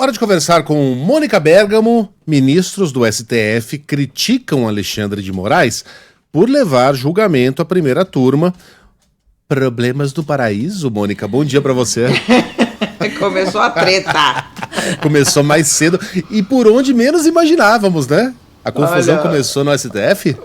hora de conversar com Mônica Bérgamo. Ministros do STF criticam Alexandre de Moraes por levar julgamento à primeira turma. Problemas do paraíso, Mônica. Bom dia pra você. Começou a treta. Começou mais cedo e por onde menos imaginávamos, né? A confusão começou no STF?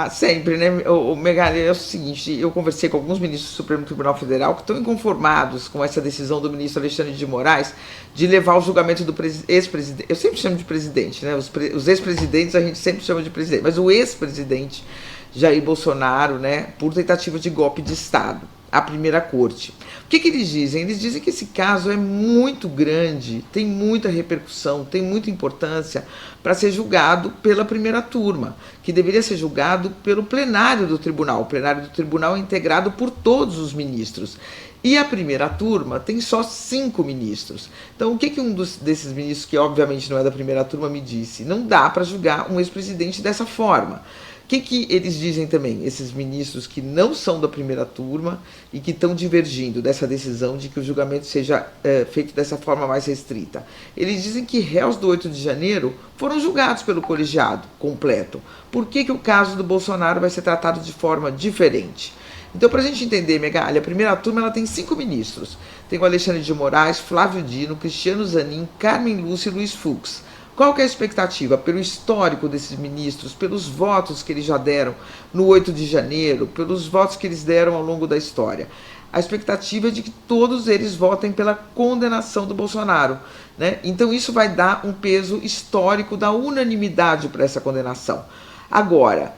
Sempre, né? O Megali, é o seguinte, eu conversei com alguns ministros do Supremo Tribunal Federal que estão inconformados com essa decisão do ministro Alexandre de Moraes de levar o julgamento do ex-presidente, eu sempre chamo de presidente, né? Os ex-presidentes a gente sempre chama de presidente, mas o ex-presidente Jair Bolsonaro, né, por tentativa de golpe de Estado, à primeira corte. O que eles dizem? Eles dizem que esse caso é muito grande, tem muita repercussão, tem muita importância para ser julgado pela primeira turma, que deveria ser julgado pelo plenário do tribunal. O plenário do tribunal é integrado por todos os ministros. E a primeira turma tem só 5 ministros. Então, o que um desses ministros, que obviamente não é da primeira turma, me disse? Não dá para julgar um ex-presidente dessa forma. O que eles dizem também, esses ministros que não são da primeira turma e que estão divergindo dessa decisão de que o julgamento seja feito dessa forma mais restrita? Eles dizem que réus do 8 de janeiro foram julgados pelo colegiado completo. Por que o caso do Bolsonaro vai ser tratado de forma diferente? Então, para a gente entender, Megali, a primeira turma ela tem 5 ministros. Tem o Alexandre de Moraes, Flávio Dino, Cristiano Zanin, Carmen Lúcia e Luiz Fux. Qual que é a expectativa? Pelo histórico desses ministros, pelos votos que eles já deram no 8 de janeiro, pelos votos que eles deram ao longo da história. A expectativa é de que todos eles votem pela condenação do Bolsonaro, né? Então isso vai dar um peso histórico da unanimidade para essa condenação. Agora,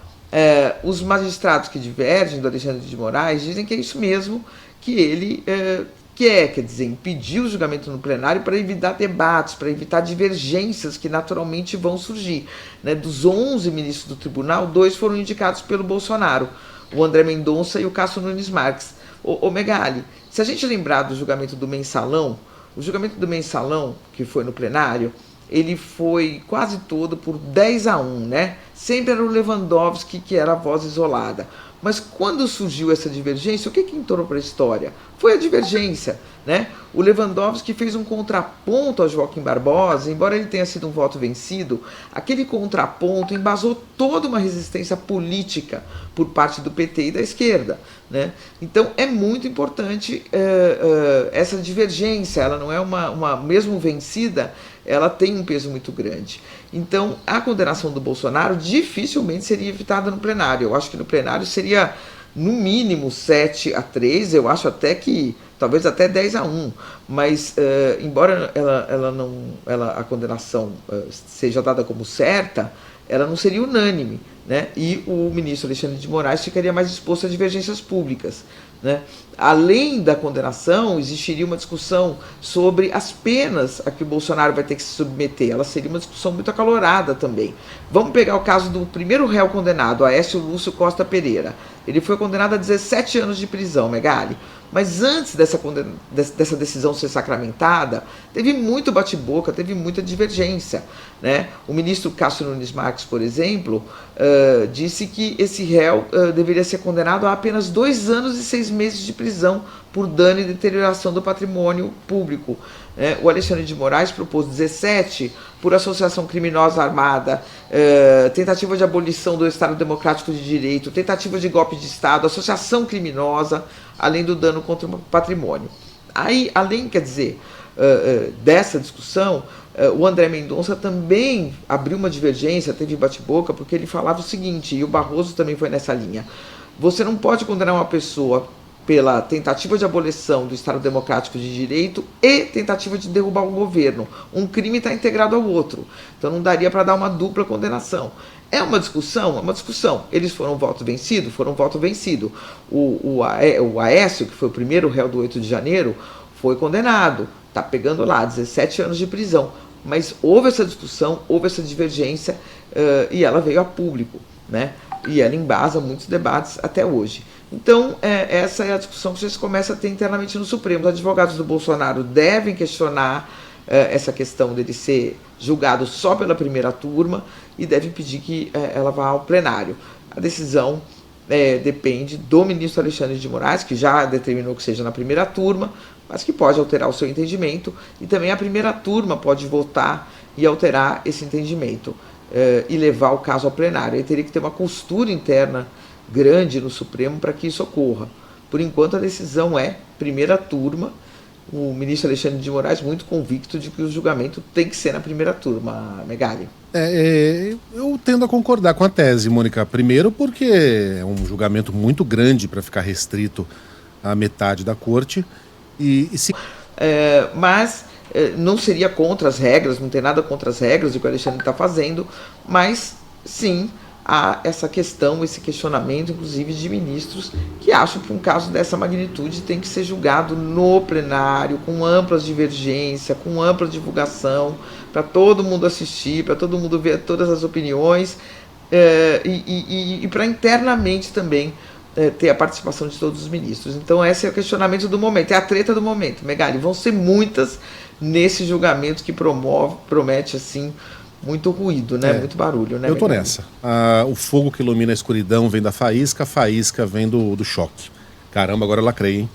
os magistrados que divergem do Alexandre de Moraes dizem que é isso mesmo que ele quer dizer, impedir o julgamento no plenário para evitar debates, para evitar divergências que naturalmente vão surgir, né? Dos 11 ministros do tribunal, 2 foram indicados pelo Bolsonaro, o André Mendonça e o Cássio Nunes Marques. Ô Megali, se a gente lembrar do julgamento do Mensalão, o julgamento do Mensalão, que foi no plenário, ele foi quase todo por 10-1, né? Sempre era o Lewandowski que era a voz isolada. Mas quando surgiu essa divergência, o que entrou para a história? Foi a divergência, né? O Lewandowski fez um contraponto a Joaquim Barbosa, embora ele tenha sido um voto vencido, aquele contraponto embasou toda uma resistência política por parte do PT e da esquerda, né? Então é muito importante essa divergência, ela não é uma mesmo vencida, ela tem um peso muito grande. Então, a condenação do Bolsonaro dificilmente seria evitada no plenário. Eu acho que no plenário seria, no mínimo, 7-3, eu acho até que, talvez até 10-1. Mas, embora a condenação seja dada como certa, ela não seria unânime, né? E o ministro Alexandre de Moraes ficaria mais exposto a divergências públicas, né? Além da condenação, existiria uma discussão sobre as penas a que o Bolsonaro vai ter que se submeter. Ela seria uma discussão muito acalorada também. Vamos pegar o caso do primeiro réu condenado, Aécio Lúcio Costa Pereira. Ele foi condenado a 17 anos de prisão, Megali. Mas antes dessa decisão ser sacramentada, teve muito bate-boca, teve muita divergência, né? O ministro Cássio Nunes Marques, por exemplo, disse que esse réu deveria ser condenado a apenas 2 anos e 6 meses de prisão por dano e deterioração do patrimônio público. O Alexandre de Moraes propôs 17 por associação criminosa armada, tentativa de abolição do Estado Democrático de Direito, tentativa de golpe de Estado, associação criminosa, além do dano contra o patrimônio. Aí, além, dessa discussão, o André Mendonça também abriu uma divergência, teve bate-boca, porque ele falava o seguinte, e o Barroso também foi nessa linha: você não pode condenar uma pessoa pela tentativa de abolição do Estado Democrático de Direito e tentativa de derrubar o governo. Um crime está integrado ao outro. Então não daria para dar uma dupla condenação. É uma discussão? É uma discussão. Eles foram voto vencido? Foram voto vencido. O Aécio, que foi o primeiro réu do 8 de janeiro, foi condenado. Está pegando lá 17 anos de prisão. Mas houve essa discussão, houve essa divergência e ela veio a público, né? E ela embasa muitos debates até hoje. Então, essa é a discussão que vocês começam a ter internamente no Supremo. Os advogados do Bolsonaro devem questionar essa questão dele ser julgado só pela primeira turma e devem pedir que ela vá ao plenário. A decisão depende do ministro Alexandre de Moraes, que já determinou que seja na primeira turma, mas que pode alterar o seu entendimento, e também a primeira turma pode votar e alterar esse entendimento e levar o caso ao plenário. Aí teria que ter uma costura interna grande no Supremo para que isso ocorra. Por enquanto, a decisão é primeira turma. O ministro Alexandre de Moraes muito convicto de que o julgamento tem que ser na primeira turma, Megali. Eu tendo a concordar com a tese, Mônica. Primeiro porque é um julgamento muito grande para ficar restrito à metade da corte. Mas não seria contra as regras, não tem nada contra as regras do que o Alexandre está fazendo, mas sim há essa questão, esse questionamento, inclusive, de ministros que acham que um caso dessa magnitude tem que ser julgado no plenário, com ampla divergência, com ampla divulgação, para todo mundo assistir, para todo mundo ver todas as opiniões, e para internamente também ter a participação de todos os ministros. Então esse é o questionamento do momento, é a treta do momento, Megali. Vão ser muitas nesse julgamento que promete assim muito ruído, né? Muito barulho, né? Eu tô nessa. O fogo que ilumina a escuridão vem da faísca, a faísca vem do choque. Caramba, agora eu lacrei, hein?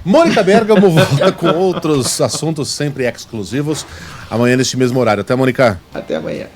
Mônica Bergamo volta com outros assuntos sempre exclusivos amanhã neste mesmo horário. Até, Mônica. Até amanhã.